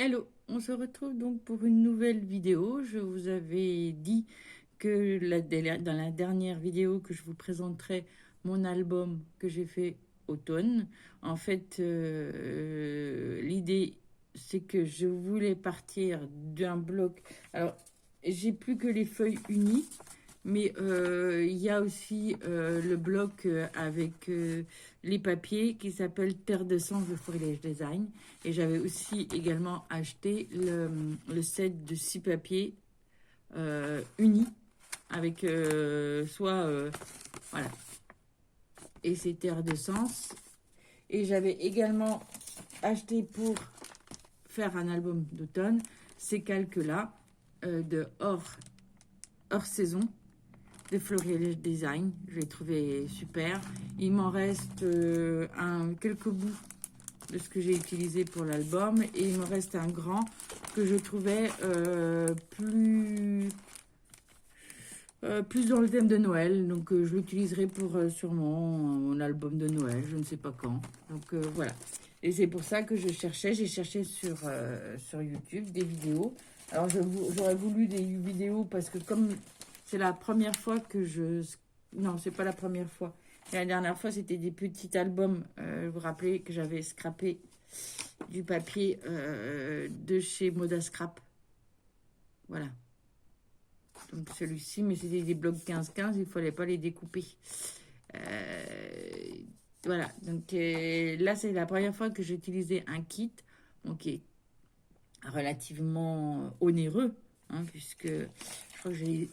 Hello, on se retrouve donc pour une nouvelle vidéo. Je vous avais dit que dans la dernière vidéo que je vous présenterai mon album que j'ai fait automne. En fait, l'idée c'est que je voulais partir d'un bloc. Alors, j'ai plus que les feuilles unies, mais il y a aussi le bloc avec les papiers qui s'appelle Terre de Sens de Florilège Design. Et j'avais aussi également acheté le set de 6 papiers unis avec voilà. Et c'est Terre de Sens. Et j'avais également acheté pour faire un album d'automne ces calques-là de hors saison de Florilège Design. Je l'ai trouvé super. Il m'en reste quelques bouts de ce que j'ai utilisé pour l'album et il me reste un grand que je trouvais plus dans le thème de Noël. Donc je l'utiliserai pour sûrement mon album de Noël, je ne sais pas quand. Donc voilà. Et c'est pour ça que j'ai cherché sur YouTube des vidéos. Alors j'aurais voulu des vidéos parce que comme c'est la première fois que Non, c'est pas la première fois. La dernière fois, c'était des petits albums. Vous vous rappelez que j'avais scrappé du papier de chez Moda Scrap. Voilà. Donc celui-ci, mais c'était des blocs 15-15, il ne fallait pas les découper. Voilà. Donc là, c'est la première fois que j'ai utilisé un kit. Donc, qui est relativement onéreux, hein, puisque je crois que j'ai eu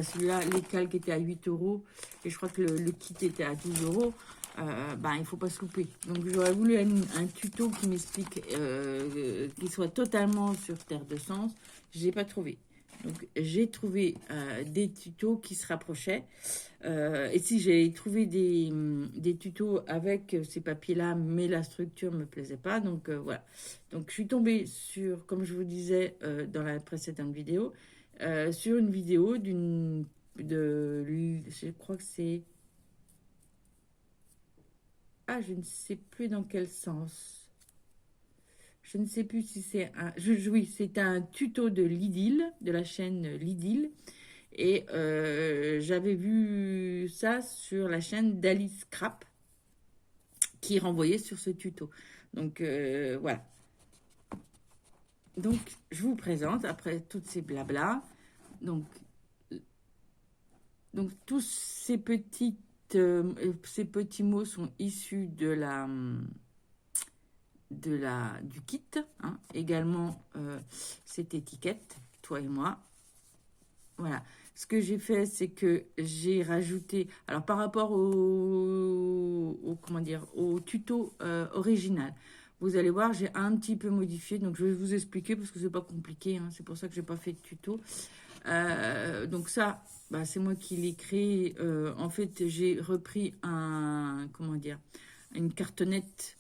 celui-là, les calques étaient à 8 euros et je crois que le kit était à 12 euros. Il ne faut pas se louper. Donc j'aurais voulu un tuto qui m'explique, qui soit totalement sur Terre de Sens. Je n'ai pas trouvé. Donc j'ai trouvé des tutos qui se rapprochaient. Et si j'ai trouvé des tutos avec ces papiers-là, mais la structure ne me plaisait pas. Donc voilà. Donc je suis tombée sur, comme je vous disais dans la précédente vidéo, sur une vidéo je crois que c'est... Ah, je ne sais plus dans quel sens. Je ne sais plus si c'est oui, c'est un tuto de Lidl, de la chaîne Lidl. Et j'avais vu ça sur la chaîne d'Alice Scrap, qui renvoyait sur ce tuto. Donc, voilà. Donc, je vous présente, après toutes ces blabla, donc tous ces petits mots sont issus du kit, hein. Également cette étiquette, toi et moi. Voilà. Ce que j'ai fait, c'est que j'ai rajouté, alors par rapport au tuto original, vous allez voir, j'ai un petit peu modifié, donc je vais vous expliquer parce que c'est pas compliqué, hein, c'est pour ça que j'ai pas fait de tuto. Donc ça, c'est moi qui l'ai créé. En fait, j'ai repris une cartonnette.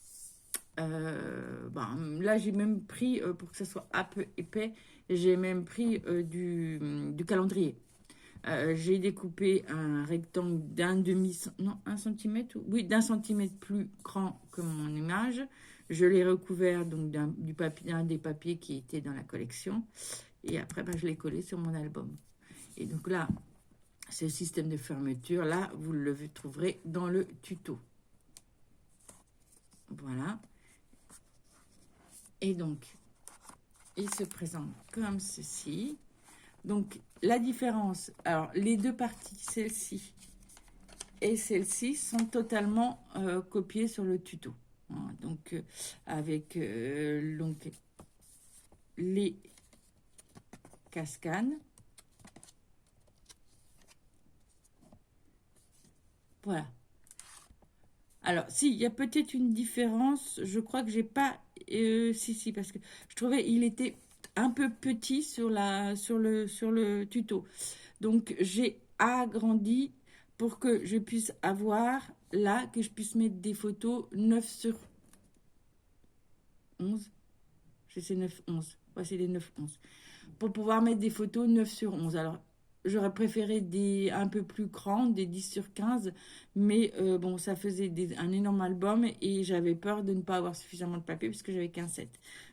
Là, j'ai même pris, pour que ça soit un peu épais, j'ai même pris du calendrier. J'ai découpé un rectangle un centimètre, oui, d'un centimètre plus grand que mon image. Je l'ai recouvert donc d'un des papiers qui était dans la collection. Et après, je l'ai collé sur mon album. Et donc là, ce système de fermeture, là, vous le trouverez dans le tuto. Voilà. Et donc, il se présente comme ceci. Donc, la différence, alors les deux parties, celle-ci et celle-ci, sont totalement copiées sur le tuto. Donc, avec les cascanes. Voilà. Alors, si, il y a peut-être une différence. Je crois que j'ai pas... si, parce que je trouvais il était un peu petit sur le tuto. Donc, j'ai agrandi pour que je puisse avoir, là, que je puisse mettre des photos 9/11. Je sais 9/11. Voici les 9/11. Pour pouvoir mettre des photos 9/11. Alors, j'aurais préféré des un peu plus grands, des 10 sur 15, mais bon, ça faisait un énorme album et j'avais peur de ne pas avoir suffisamment de papier puisque j'avais qu'un 7.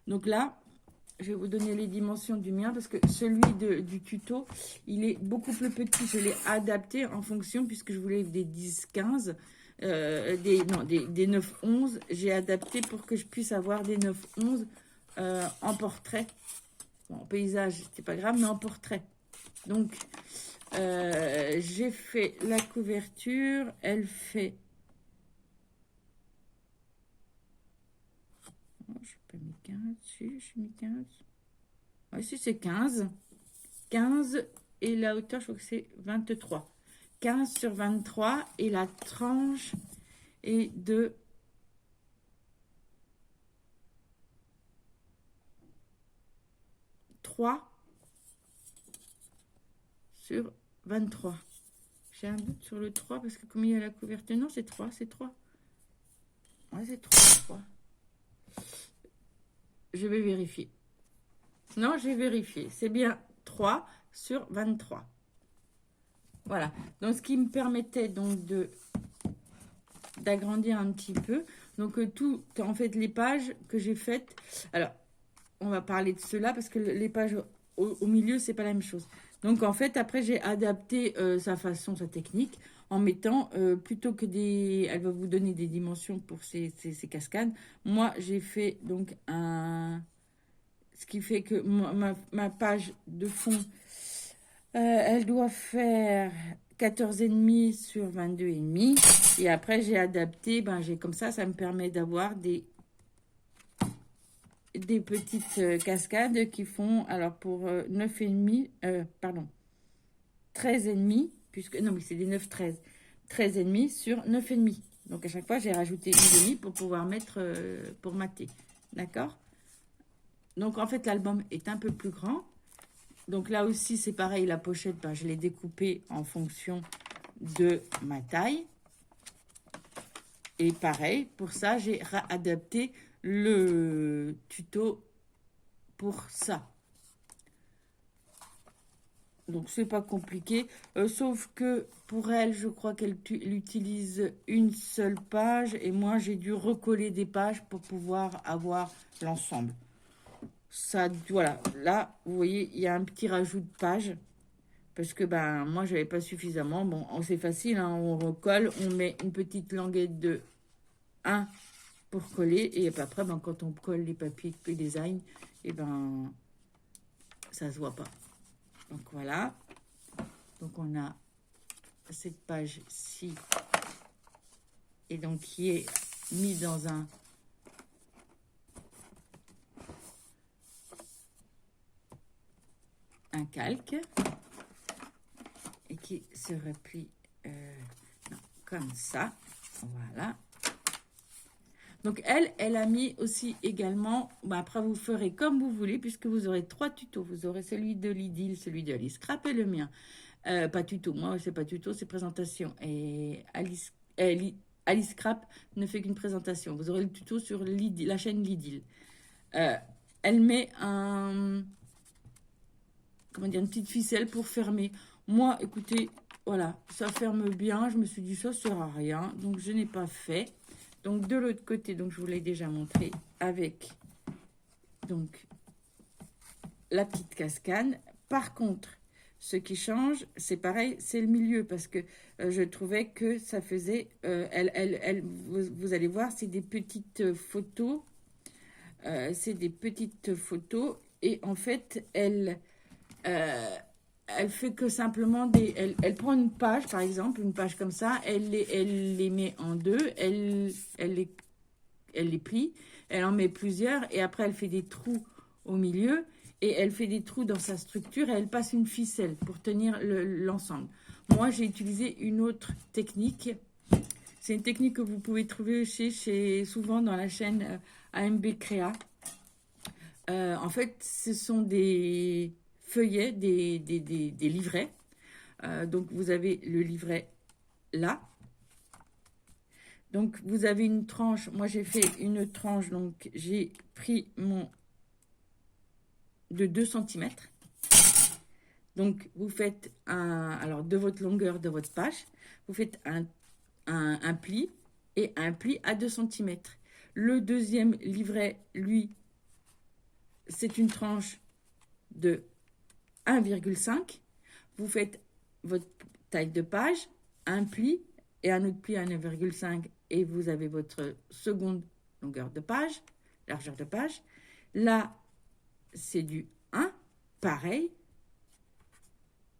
Donc là, je vais vous donner les dimensions du mien parce que celui du tuto, il est beaucoup plus petit. Je l'ai adapté en fonction puisque je voulais des 10-15, des 9-11. J'ai adapté pour que je puisse avoir des 9-11 en portrait. Bon, en paysage, c'est pas grave, mais en portrait. Donc, j'ai fait la couverture. Elle fait... Oh, je n'ai pas mis 15. Si, je suis mis 15. Oui, si, c'est 15. 15 et la hauteur, je crois que c'est 23. 15 sur 23 et la tranche est de 3 sur 23. J'ai un doute sur le 3 parce que comme il y a la couverture, non, c'est 3, c'est 3. Ouais, c'est 3. Je vais vérifier. Non, j'ai vérifié. C'est bien 3 sur 23. Voilà. Donc, ce qui me permettait donc d'agrandir un petit peu. Donc, tout, en fait, les pages que j'ai faites. Alors, on va parler de cela parce que les pages au milieu, c'est pas la même chose. Donc, en fait, après, j'ai adapté sa façon, sa technique en mettant, plutôt que des... Elle va vous donner des dimensions pour ces cascades. Moi, j'ai fait donc un... Ce qui fait que ma page de fond, elle doit faire 14,5 sur 22,5. Et après, j'ai adapté, j'ai comme ça me permet d'avoir des petites cascades qui font, alors pour 9,5, pardon, 13,5, puisque, non, mais c'est des 9, 13. 13,5 sur 9,5. Donc, à chaque fois, j'ai rajouté une demi pour pouvoir mettre, pour mater. D'accord? Donc, en fait, l'album est un peu plus grand. Donc, là aussi, c'est pareil, la pochette, je l'ai découpée en fonction de ma taille. Et pareil, pour ça, j'ai adapté le tuto pour ça. Donc, c'est pas compliqué. Sauf que pour elle, je crois qu'elle utilise une seule page. Et moi, j'ai dû recoller des pages pour pouvoir avoir l'ensemble. Ça, voilà. Là, vous voyez, il y a un petit rajout de page. Parce que, moi, j'avais pas suffisamment. Bon, c'est facile, hein, on recolle. On met une petite languette de 1 pour coller. Et après, quand on colle les papiers de design, et ça se voit pas. Donc voilà. Donc on a cette page-ci. Et donc qui est mis dans un calque. Et qui se replie comme ça. Voilà. Donc, elle a mis aussi également, après vous ferez comme vous voulez, puisque vous aurez 3 tutos. Vous aurez celui de Lidl, celui de Alice Scrap et le mien. Pas tuto, moi, c'est pas tuto, c'est présentation. Et Alice Scrap ne fait qu'une présentation. Vous aurez le tuto sur la chaîne Lidl. Elle met une petite ficelle pour fermer. Moi, écoutez, voilà, ça ferme bien. Je me suis dit, ça sert à rien. Donc, je n'ai pas fait. Donc, de l'autre côté, donc je vous l'ai déjà montré avec donc la petite cascade. Par contre, ce qui change, c'est pareil, c'est le milieu parce que je trouvais que ça faisait... vous allez voir, c'est des petites photos. C'est des petites photos et en fait, elle fait que simplement elle prend une page, par exemple, une page comme ça, elle les met en deux, elle les plie, elle en met plusieurs et après elle fait des trous au milieu et elle fait des trous dans sa structure et elle passe une ficelle pour tenir l'ensemble. Moi, j'ai utilisé une autre technique. C'est une technique que vous pouvez trouver souvent dans la chaîne AMB Créa. En fait, ce sont des feuillets, des livrets. Donc, vous avez le livret là. Donc, vous avez une tranche. Moi, j'ai fait une tranche. Donc, j'ai pris de 2 cm. Donc, vous faites alors de votre longueur de votre page, vous faites un pli et un pli à 2 cm. Le deuxième livret, lui, c'est une tranche de 1,5. Vous faites votre taille de page, un pli et un autre pli à 9,5 et vous avez votre seconde longueur de page, largeur de page. Là, c'est du 1, pareil.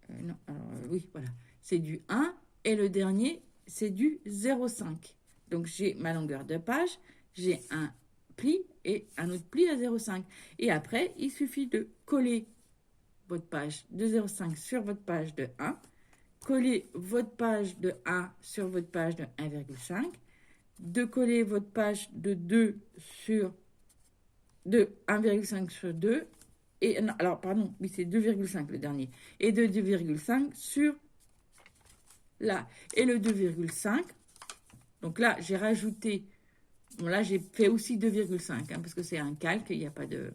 Non, alors, oui, voilà. C'est du 1 et le dernier, c'est du 0,5. Donc, j'ai ma longueur de page, j'ai un pli et un autre pli à 0,5. Et après, il suffit de coller votre page de 0,5 sur votre page de 1, coller votre page de 1 sur votre page de 1,5, de coller votre page de 2 sur de 1,5 sur 2, et non, alors pardon, oui c'est 2,5 le dernier, et de 2,5 sur là, et le 2,5, donc là j'ai rajouté, bon là j'ai fait aussi 2,5, parce que c'est un calque, il n'y a pas de,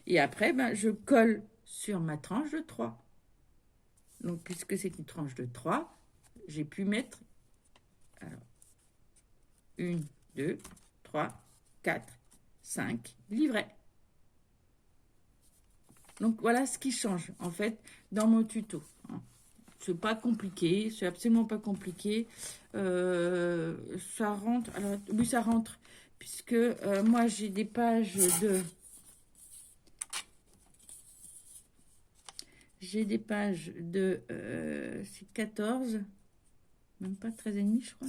et après ben, je colle sur ma tranche de 3. Donc, puisque c'est une tranche de 3, j'ai pu mettre, alors, 1, 2, 3, 4, 5 livrets. Donc, voilà ce qui change, en fait, dans mon tuto. C'est pas compliqué, c'est absolument pas compliqué. Ça rentre, alors, oui, ça rentre, puisque moi, j'ai des pages de... J'ai des pages de... c'est 14, même pas 13,5, je crois.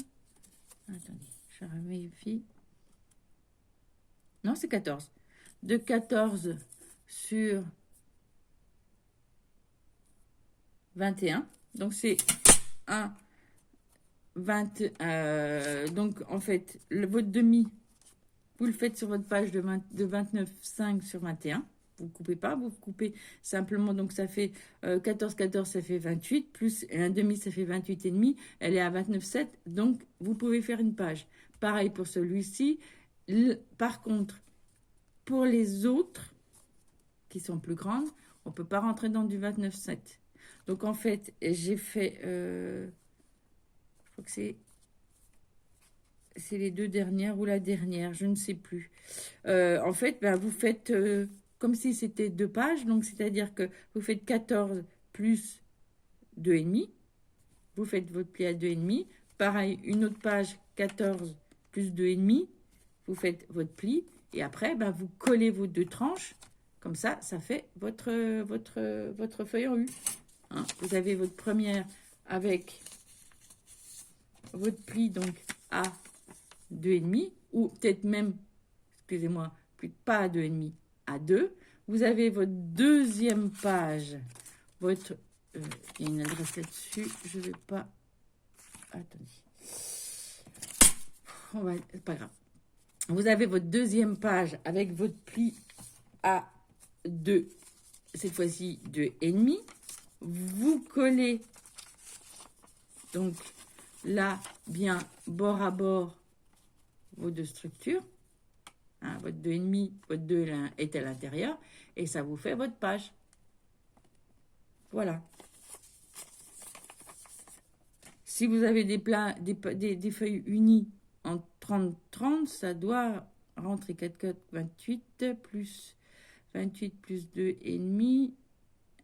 Attendez, je vérifie. Non, c'est 14. De 14 sur 21. Donc, c'est 1, 20. Donc, en fait, votre demi, vous le faites sur votre page de 29,5 sur 21. Vous ne coupez pas, vous coupez simplement. Donc, ça fait 14, 14, ça fait 28. Plus un demi, ça fait 28,5. Elle est à 29,7. Donc, vous pouvez faire une page. Pareil pour celui-ci. Par contre, pour les autres, qui sont plus grandes, on ne peut pas rentrer dans du 29,7. Donc, en fait, j'ai fait... je crois que c'est les deux dernières ou la dernière, je ne sais plus. En fait, ben, vous faites comme si c'était 2 pages. Donc, c'est-à-dire que vous faites 14 plus 2,5. Vous faites votre pli à 2,5. Pareil, une autre page, 14 plus 2,5. Vous faites votre pli. Et après, ben, vous collez vos 2 tranches. Comme ça, ça fait votre feuille en U. Hein. Vous avez votre première avec votre pli donc à 2,5 ou peut-être même, excusez-moi, pas à 2,5, à 2. Vous avez votre deuxième page, votre... il y a une adresse là-dessus, je ne vais pas... Attendez. C'est pas grave. Vous avez votre deuxième page avec votre pli à 2, cette fois-ci 2,5. Vous collez donc là bien bord à bord vos 2 structures. Hein, votre 2,5, votre 2 est à l'intérieur et ça vous fait votre page. Voilà. Si vous avez des feuilles unies en 30-30, ça doit rentrer 4, 4, 28 plus 28 plus 2,5.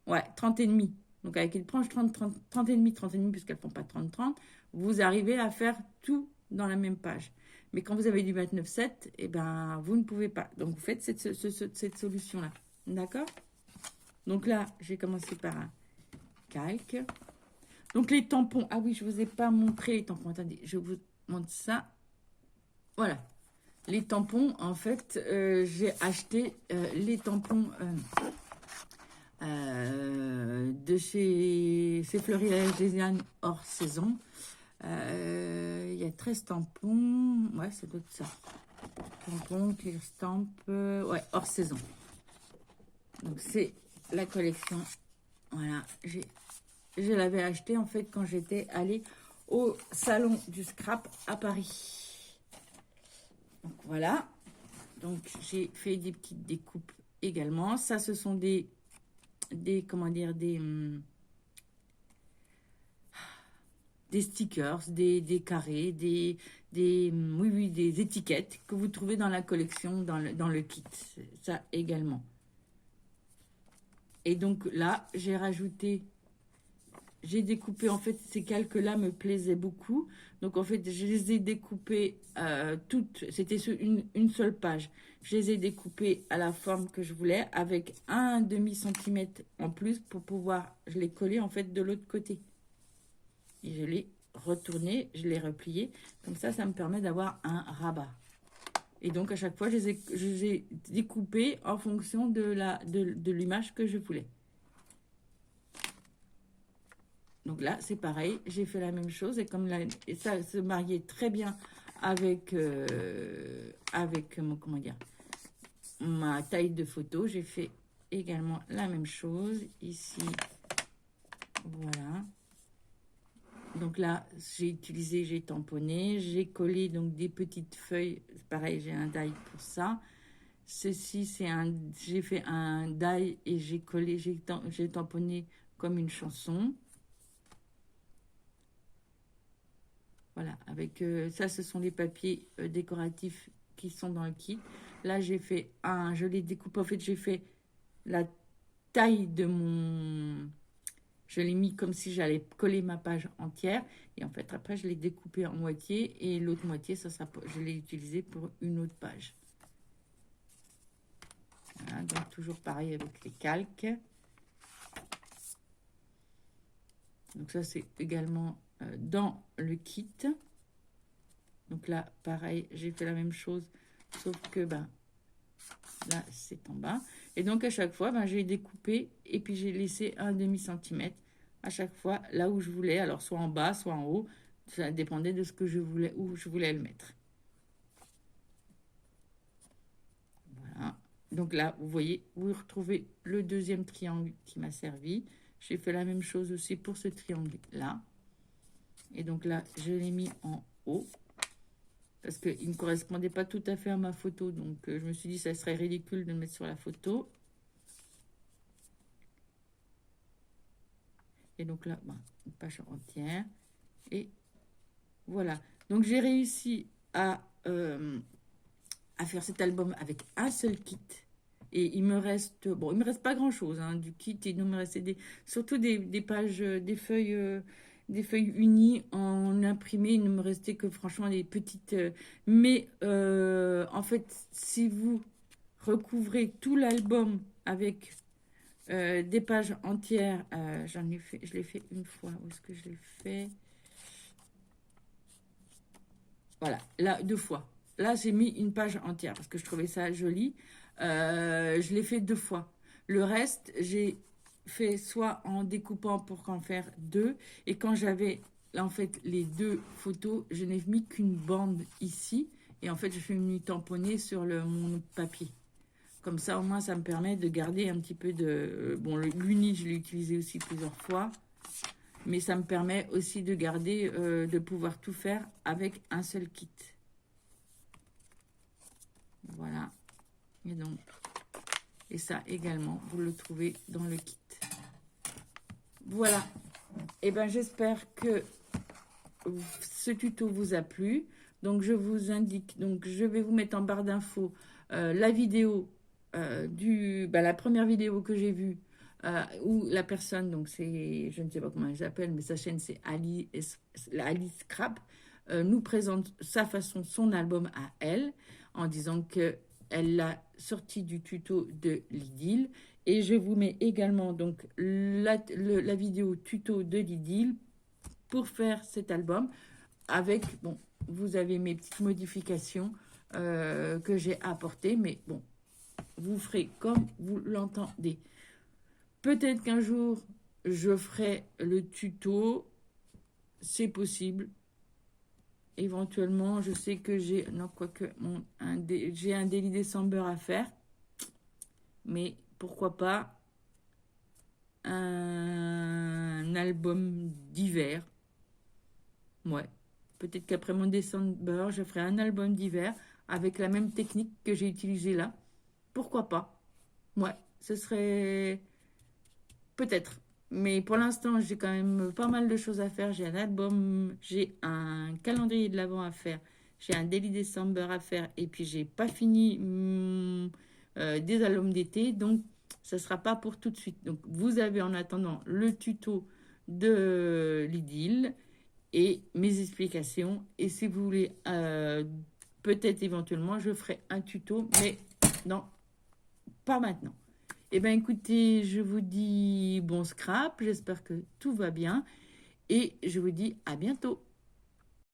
Ouais, 30,5. Donc, avec une tranche 30, 30, 30,5, 30,5, puisqu'elles ne font pas 30, 30, vous arrivez à faire tout dans la même page. Mais quand vous avez du 29,7, eh ben, vous ne pouvez pas. Donc, vous faites cette solution-là. D'accord? Donc là, j'ai commencé par un calque. Donc, les tampons. Ah oui, je ne vous ai pas montré les tampons. Attendez, je vous montre ça. Voilà. Les tampons, en fait, j'ai acheté les tampons... de chez Fleury Gésiane hors saison. Il y a 13 tampons. Ouais, ça doit être ça. Tampons, clear stamp. Ouais, hors saison. Donc, c'est la collection. Voilà. Je l'avais acheté en fait quand j'étais allée au salon du scrap à Paris. Donc, voilà. Donc, j'ai fait des petites découpes également. Ça, ce sont des comment dire, des des stickers, des carrés, oui, oui, des étiquettes que vous trouvez dans la collection, dans le kit. Ça également. Et donc là, j'ai découpé, en fait, ces calques-là me plaisaient beaucoup. Donc, en fait, je les ai découpés toutes. C'était sur une seule page. Je les ai découpées à la forme que je voulais, avec un demi-centimètre en plus pour pouvoir, je les coller, en fait, de l'autre côté. Et je l'ai retourné, je l'ai replié. Comme ça me permet d'avoir un rabat. Et donc, à chaque fois, je les ai découpés en fonction de l'image que je voulais. Donc là, c'est pareil, j'ai fait la même chose. Et comme et ça se mariait très bien avec, comment dire, ma taille de photo, j'ai fait également la même chose ici. Voilà. Donc là, j'ai tamponné, j'ai collé donc des petites feuilles. Pareil, j'ai un die pour ça. Ceci, j'ai fait un die et j'ai collé, j'ai tamponné comme une chanson. Voilà, avec ça, ce sont les papiers décoratifs qui sont dans le kit. Là, je les découpe. En fait, j'ai fait la taille de mon... Je l'ai mis comme si j'allais coller ma page entière. Et en fait, après, je l'ai découpé en moitié. Et l'autre moitié, je l'ai utilisé pour une autre page. Voilà, donc toujours pareil avec les calques. Donc ça, c'est également dans le kit. Donc là, pareil, j'ai fait la même chose, sauf que là, c'est en bas. Et donc, à chaque fois, j'ai découpé et puis j'ai laissé un demi-centimètre à chaque fois là où je voulais. Alors, soit en bas, soit en haut. Ça dépendait de ce que je voulais, où je voulais le mettre. Voilà. Donc là, vous voyez, vous retrouvez le deuxième triangle qui m'a servi. J'ai fait la même chose aussi pour ce triangle-là. Et donc là, je l'ai mis en haut. Parce qu'il ne correspondait pas tout à fait à ma photo. Donc, je me suis dit, ça serait ridicule de le mettre sur la photo. Et donc là, une page entière. Et voilà. Donc, j'ai réussi à faire cet album avec un seul kit. Et il me reste... Bon, il me reste pas grand-chose du kit. Il me restait surtout des pages, des feuilles unies en imprimé. Il ne me restait que franchement des petites... mais en fait, si vous recouvrez tout l'album avec des pages entières, je l'ai fait une fois. Où est-ce que je l'ai fait? Voilà, là, 2 fois. Là, j'ai mis une page entière parce que je trouvais ça joli. Je l'ai fait 2 fois. Le reste, j'ai fait soit en découpant pour en faire 2. Et quand j'avais, en fait, les 2 photos, je n'ai mis qu'une bande ici. Et en fait, je suis venue tamponner sur mon papier. Comme ça, au moins, ça me permet de garder un petit peu de... Bon, l'uni, je l'ai utilisé aussi plusieurs fois. Mais ça me permet aussi de garder, de pouvoir tout faire avec un seul kit. Voilà. Et ça également, vous le trouvez dans le kit. Voilà. Et ben j'espère que ce tuto vous a plu. Donc, je vous indique, donc je vais vous mettre en barre d'infos la vidéo la première vidéo que j'ai vue où la personne, donc c'est, je ne sais pas comment elle s'appelle, mais sa chaîne c'est Alice Crap, nous présente son album à elle, en disant que elle l'a sorti du tuto de Lidl. Et je vous mets également donc la vidéo tuto de Lidl pour faire cet album avec, bon, vous avez mes petites modifications que j'ai apportées, mais bon, vous ferez comme vous l'entendez. Peut-être qu'un jour, je ferai le tuto, c'est possible. Éventuellement, je sais que j'ai, non, quoique, j'ai un Daily December à faire, mais pourquoi pas un album d'hiver. Ouais, peut-être qu'après mon December, je ferai un album d'hiver avec la même technique que j'ai utilisée là. Pourquoi pas? Ouais, ce serait peut-être. Mais pour l'instant, j'ai quand même pas mal de choses à faire. J'ai un album, j'ai un calendrier de l'Avent à faire, j'ai un Daily December à faire, et puis j'ai pas fini des albums d'été, donc ça sera pas pour tout de suite. Donc vous avez en attendant le tuto de l'idylle et mes explications. Et si vous voulez, peut-être éventuellement, je ferai un tuto, mais non, pas maintenant. Eh bien, écoutez, je vous dis bon scrap. J'espère que tout va bien. Et je vous dis à bientôt.